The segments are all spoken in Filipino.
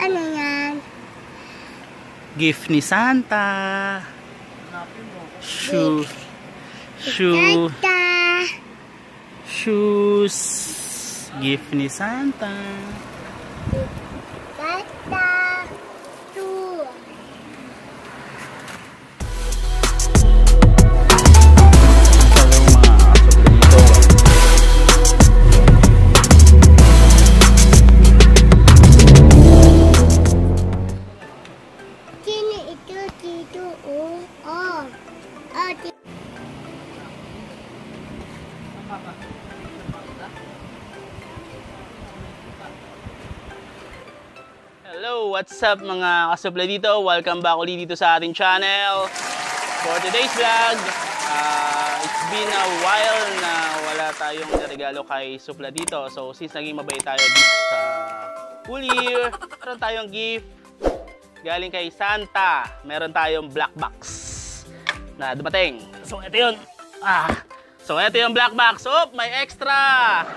Ano yan? Gift ni Santa. Shoes. Gift ni Santa. Hello, what's up mga kasupla dito? Welcome back ulit dito sa ating channel. For today's vlog, it's been a while na wala tayong regalo kay supla dito. So since naging mabait tayo dito sa full year, meron tayong gift galing kay Santa. Meron tayong black box na dumating. So ito yun. So ito yung black box. May extra.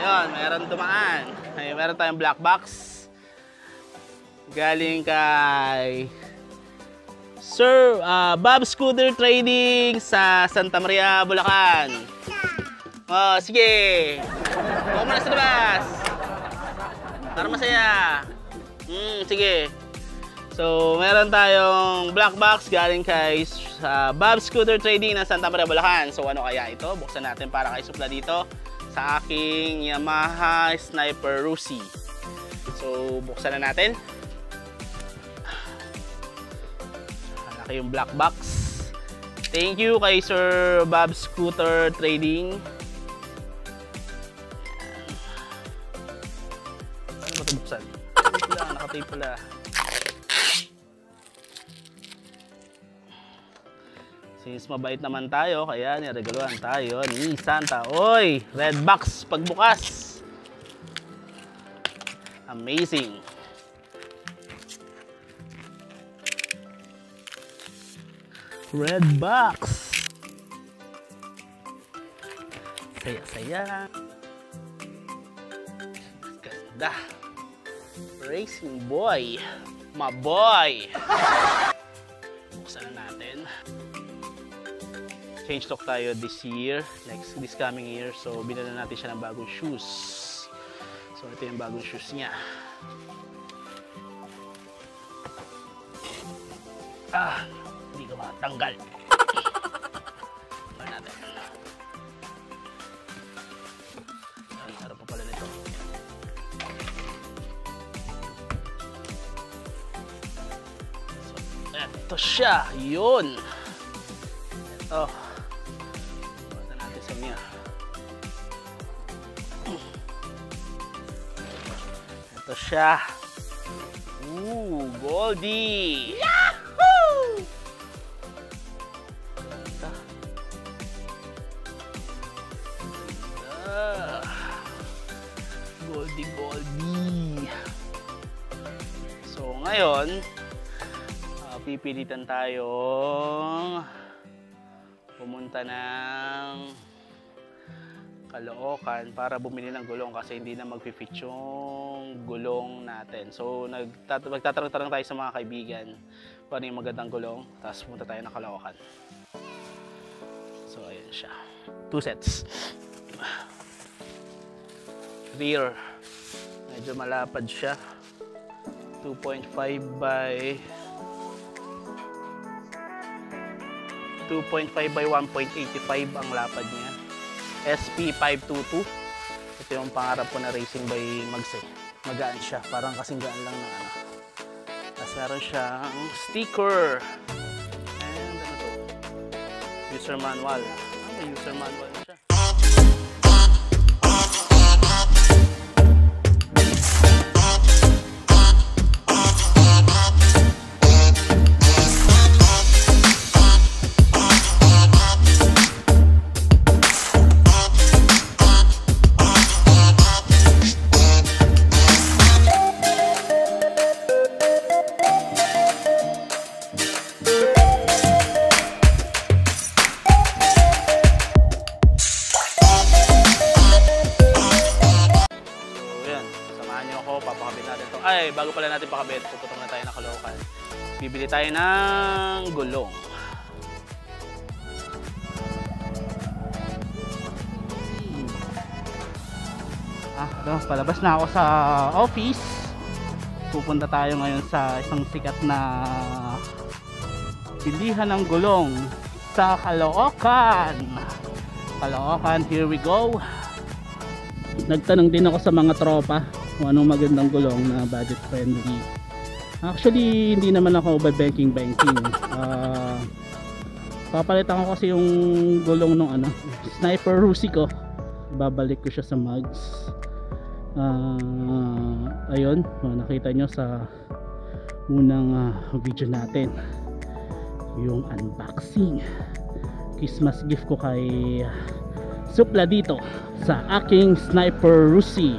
Yun, meron dumaan. Meron tayong black box galing kay Sir Bob Scooter Trading sa Santa Maria, Bulacan. Sige. Huwag mo na sa labas para masaya. Sige. So, meron tayong black box galing kay Bob Scooter Trading ng Santa Maria, Bulacan. So, ano kaya ito? Buksan natin para kay supla dito sa aking Yamaha Sniper Rusi. So, buksan na natin. Malaki yung black box. Thank you kay Sir Bob Scooter Trading. Ano ba ito buksan? Nakatape pala. Since mabait naman tayo, kaya niregaluhan tayo ni Santa. Oy! Red box pagbukas. Amazing. Red box. Saya-saya. Ganda. Racing boy. My boy. Buksan na natin. Change lock tayo this year, this coming year. So, binala natin siya ng bagong shoes. So, ito yung bagong shoes niya. Hindi ko matanggal. Tanggal natin. Harap pa pala nito. So, ito siya. Yun. Ito. Ito siya. Goldie. Yahoo! Goldie. So ngayon, pipilitan tayong pumunta ng Caloocan para bumili ng gulong kasi hindi na magfi-fit yung gulong natin. So magtatanong-tanong tayo sa mga kaibigan kung ano yung magandang gulong, tapos pumunta tayo ng Caloocan. So ayan siya. 2 sets. Rear. Medyo malapad siya. 2.5 by 1.85 ang lapad niya. SP522. Ito yung pangarap ko na racing by Magse. Magaan siya. Parang kasing gaan lang ng ano. Tapos meron siyang sticker. And ano to? User manual. May user manual na siya. Samahan niyo ako, papakabit natin to. Ay, bago pala natin pakabit, pupunta na tayo ng Caloocan. Bibili tayo ng gulong. Palabas na ako sa office. Pupunta tayo ngayon sa isang sikat na bilihan ng gulong sa Caloocan. Caloocan, here we go. Nagtanong din ako sa mga tropa kung anong magandang gulong na budget friendly. Actually, hindi naman ako banking. Papalitan ko kasi yung gulong ng Sniper Rusi ko. Babalik ko siya sa mugs. Ayun, nakita nyo sa unang video natin yung unboxing. Christmas gift ko kay Supla dito sa aking Sniper Rusi.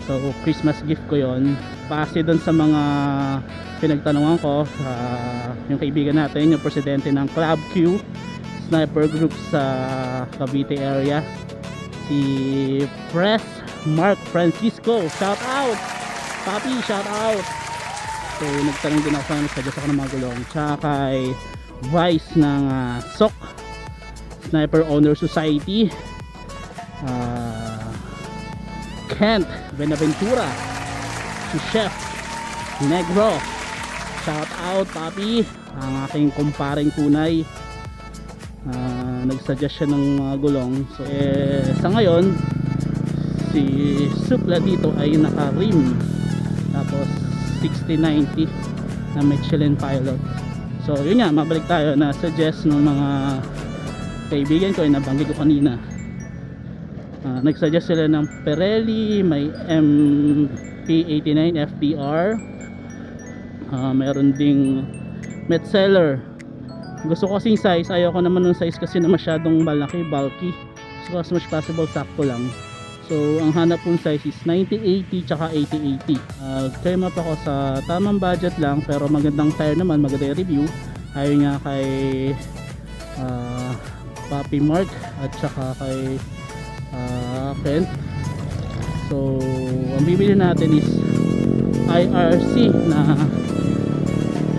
So Christmas gift ko yon. Pase doon sa mga pinagtanungan ko, yung kaibigan natin, yung presidente ng Club Q Sniper Group sa Cavite area, si Press Mark Francisco. Shout out Papi, shout out. So nagtanong din ako sa nagsuggest ako ng mga gulong. Tsaka kay Vice ng SOC Sniper Owner Society, Kent Benaventura, si Chef Negro. Shout out Papi, ang aking kumparing tunay. Nagsuggest siya ng mga gulong. So sa ngayon si Supla dito ay naka-rim, tapos 6090 na Michelin Pilot. So yun nga, mabalik tayo na suggest ng mga kaibigan ko ay nabanggit ko kanina. Nagsuggest sila ng Pirelli, may MP89 FDR, mayroon ding Metzeler. Gusto ko kasing size, ayoko naman ng size kasi na masyadong malaki, bulky. So as much possible sakto lang. So ang hanap kong size is 9080 tsaka 8080. Came up ako sa tamang budget lang, pero magandang tire naman, magandang review. Ayun nga kay Papi Mark at tsaka kay Kent. So ang bibili natin is IRC na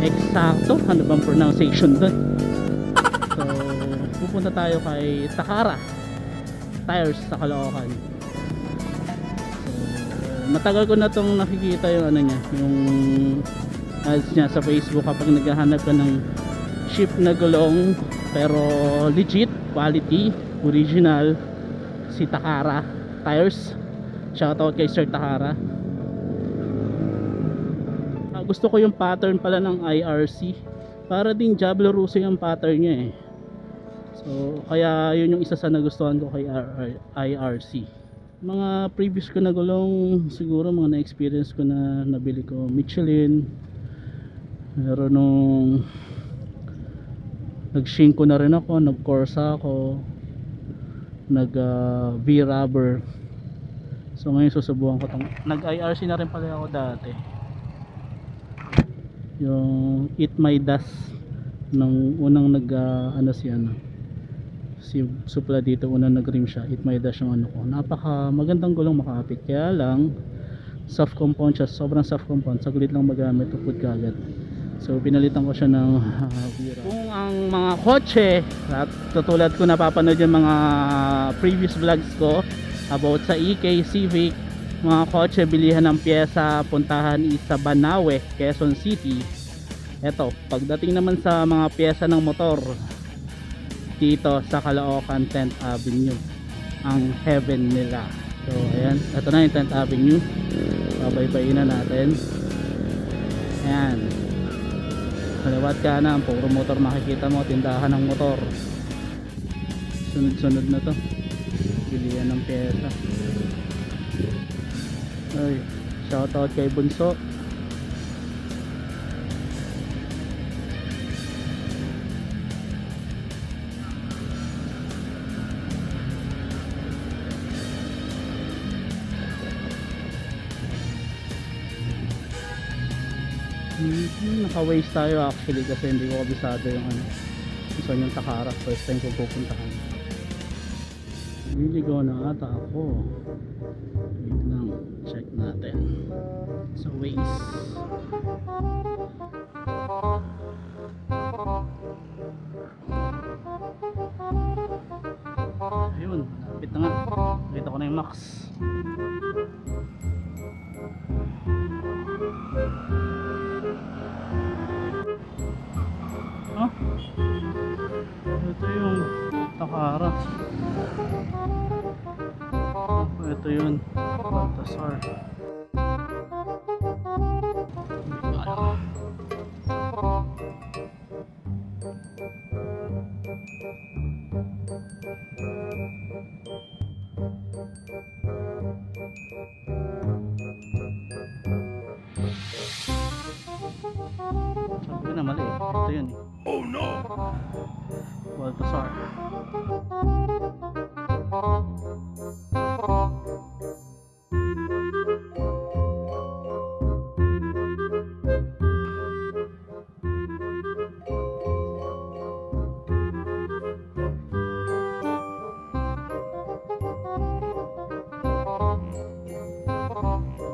eksakto, ano bang pronunciation doon? So pupunta tayo kay Takara Tires sa Caloocan. Matagal ko na itong nakikita yung niya, yung ads niya sa Facebook kapag naghahanap ka ng cheap na gulong pero legit, quality, original, si Takara Tires. Shoutout kay Sir Takara. Gusto ko yung pattern pala ng IRC, para ding Diablo Russo yung pattern niya eh. So kaya yun yung isa sa nagustuhan ko kay IRC. Mga previous ko na gulong, siguro mga na-experience ko na nabili ko Michelin, meron nung nag-Shinko na rin ako, nag-Corsa ako, nag-V-Rubber. So ngayon susubukan ko tong nag-IRC na rin pala ako dati, yung Eat My Dust nung unang si Supla dito, unang nag-rim siya. Eat My Dust yung ko, napaka magandang gulong, makapit. Kaya lang soft compound siya, sobrang soft compound, saglit lang magamit, upod kagad. So pinalitan ko siya ng kung ang mga kotse, at tutulad ko napapanood yung mga previous vlogs ko about sa EK Civic, mga kotse bilihan ng pyesa, puntahan is sa Banawe, Quezon City. Eto, pagdating naman sa mga pyesa ng motor, dito sa Caloocan 10th Avenue ang heaven nila. So ayan, ito na yung 10th Avenue, babaybayin na natin. Ayan, kaliwat kanan, puro motor makikita mo, tindahan ng motor. Sunod na to, bilihan ng pyesa. Ay, shoutout kay Bunso. Naka-waste tayo actually kasi hindi ko kabisado yung saan yung Takara. First time ko pupuntahan. Liligaw na ata ako. Wait lang. Check natin sa Waze. Ayun, lapit na nga. Nakita ko na yung max. Oh, ito yung Takara. Ito yun, Baltasar. Sabi ko na mali eh. Ito yun eh. Oh no! Baltasar.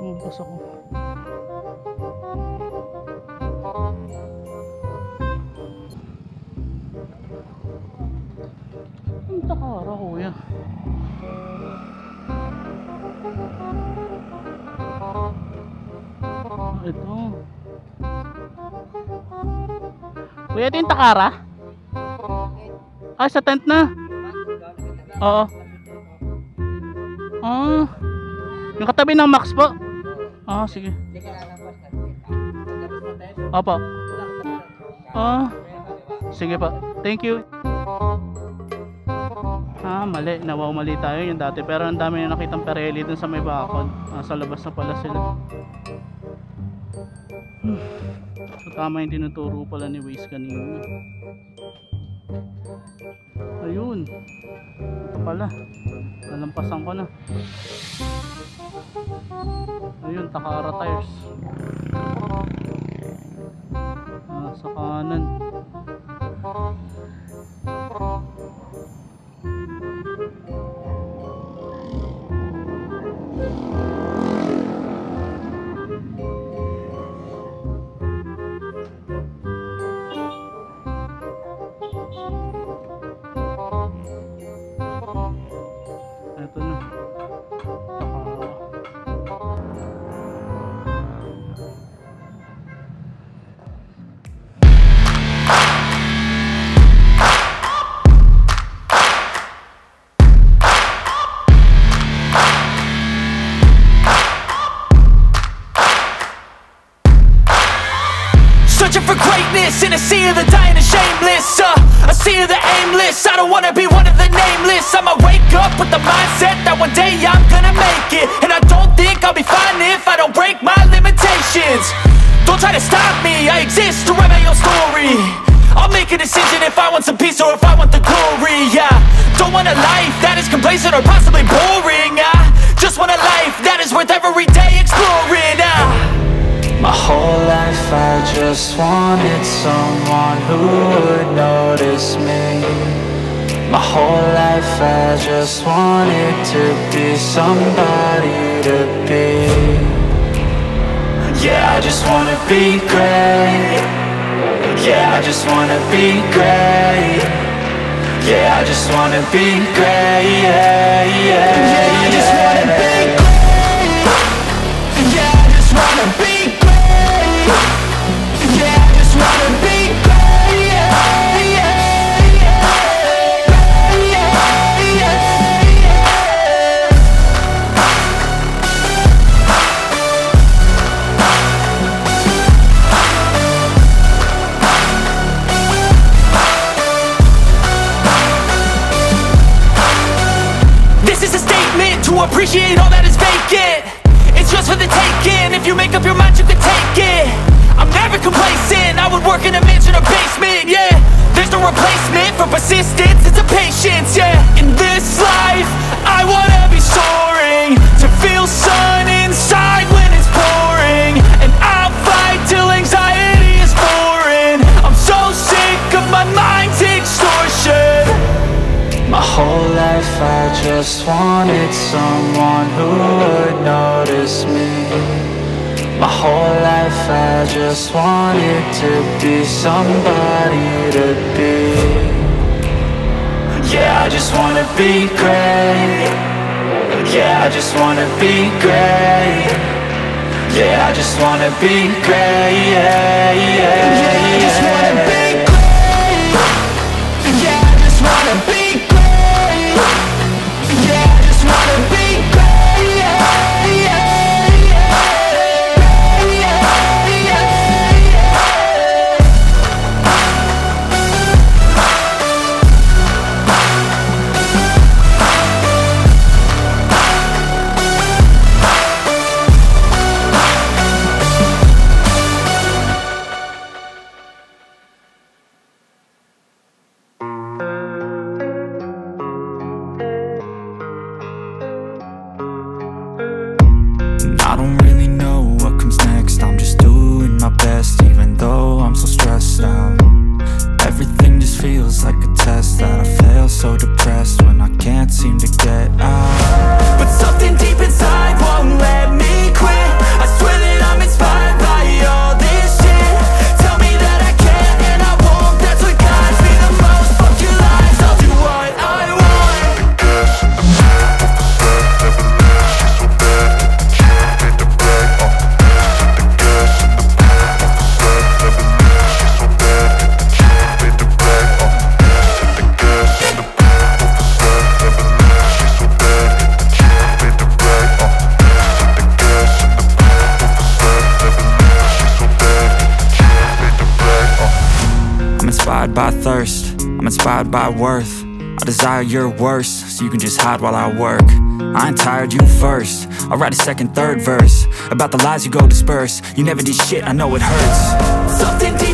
Bumabas ako. Ang Takara, kuya. Ito. Kuya, ito yung Takara? Ah, sa tent na? Oo. Ah, yung katabi ng Max po? Ah, sige. Opo. Ah, sige po. Thank you. Ah, mali. Mali tayo yung dati. Pero ang dami na nakitang Pirelli dun sa may bakod. Sa labas na pala sila. So tama yung tinuturo pala ni Waze kanina. Ayun. Ito pala. Nalampasan ko na. Ayun, Takara tires. Sa kanan. Ito na. Searching for greatness in a sea of the dying and shameless, a sea of the aimless. I don't wanna be one of the nameless. I'ma wake up with the mindset that one day I'm gonna make it. And I don't think I'll be fine if I don't break my limitations. Don't try to stop me, I exist to write my own story. I'll make a decision if I want some peace or if I want the glory, yeah. Don't want a life that is complacent or possibly boring. I just want a life that is worth every day exploring. My whole life I just wanted someone who would notice me. My whole life I just wanted to be somebody to be. Yeah, I just wanna be great. Yeah, I just wanna be great. Yeah, I just wanna be great. Yeah, yeah, yeah, I just wanna be great. Yeah, I just wanna be great. Yeah, I just wanna be great. Yeah, yeah, yeah. Yeah, yeah, This is a statement to appreciate all that is vacant. It's just for the taking. If you make up your mind, you can take it. I'm never complacent. I would work in a mansion or basement, yeah. There's no replacement for persistence, it's a patience, yeah. In this life, I wanna be soaring, to feel sun inside when it's pouring. And I'll fight till anxiety is foreign. I'm so sick of my mind's extortion. My whole life I just wanted someone who would notice life, I just wanted to be somebody to be. Yeah, I just wanna be great. Yeah, I just wanna be great. Yeah, I just wanna be great. Yeah, yeah, yeah, I just wanna be great. Yeah, I just wanna be great. Yeah, I just wanna be great. Yeah, yeah, yeah, yeah, yeah, yeah. I don't really know what comes next. I'm just doing my best, even though I'm so stressed out. Everything just feels like a test that I fail, so depressed when I can't seem to get out. But something deep inside won't let me quit. I swear that I'm inspired by all this shit. Tell me that I can and I won't. That's what guides me the most. Fuck your lies, I'll do what I want. Inspired by thirst, I'm inspired by worth. I desire your worst, so you can just hide while I work. I ain't tired, you first. I'll write a second, third verse about the lies you go disperse. You never did shit, I know it hurts. Something deep